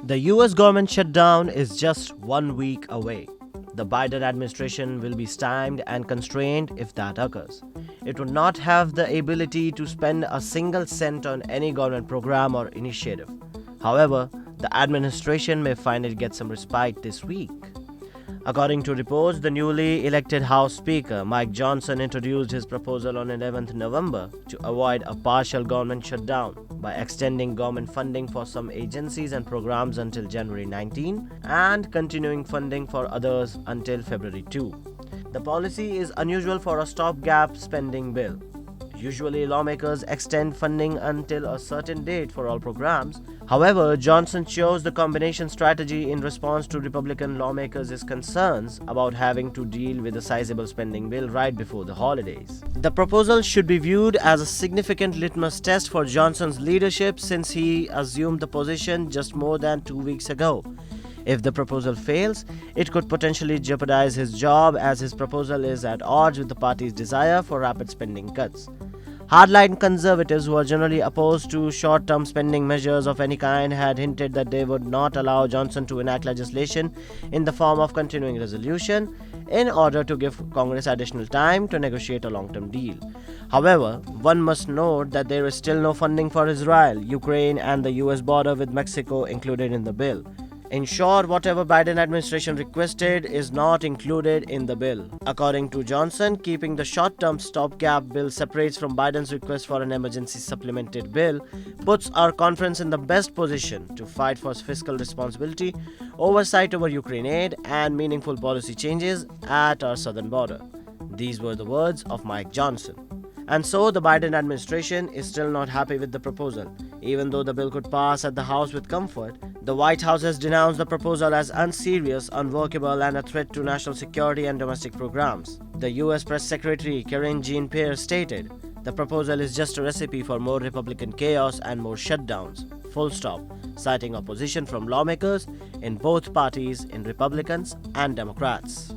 The US government shutdown is just 1 week away. The Biden administration will be stymied and constrained if that occurs. It would not have the ability to spend a single cent on any government program or initiative. However, the administration may finally get some respite this week. According to reports, the newly elected House Speaker, Mike Johnson, introduced his proposal on 11th November to avoid a partial government shutdown by extending government funding for some agencies and programs until January 19 and continuing funding for others until February 2. The policy is unusual for a stopgap spending bill. Usually, lawmakers extend funding until a certain date for all programs. However, Johnson chose the combination strategy in response to Republican lawmakers' concerns about having to deal with a sizable spending bill right before the holidays. The proposal should be viewed as a significant litmus test for Johnson's leadership since he assumed the position just more than 2 weeks ago. If the proposal fails, it could potentially jeopardize his job as his proposal is at odds with the party's desire for rapid spending cuts. Hardline conservatives who are generally opposed to short-term spending measures of any kind had hinted that they would not allow Johnson to enact legislation in the form of continuing resolution in order to give Congress additional time to negotiate a long-term deal. However, one must note that there is still no funding for Israel, Ukraine, and the US border with Mexico included in the bill. In short, whatever Biden administration requested is not included in the bill. According to Johnson, keeping the short-term stopgap bill separates from Biden's request for an emergency supplemented bill puts our conference in the best position to fight for fiscal responsibility, oversight over Ukraine aid, and meaningful policy changes at our southern border. These were the words of Mike Johnson. And so the Biden administration is still not happy with the proposal. Even though the bill could pass at the House with comfort, the White House has denounced the proposal as unserious, unworkable, and a threat to national security and domestic programs. The U.S. Press Secretary Karine Jean-Pierre stated, "The proposal is just a recipe for more Republican chaos and more shutdowns, full stop," citing opposition from lawmakers in both parties, in Republicans and Democrats.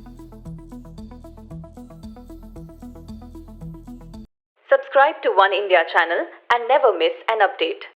Subscribe to One India channel and never miss an update.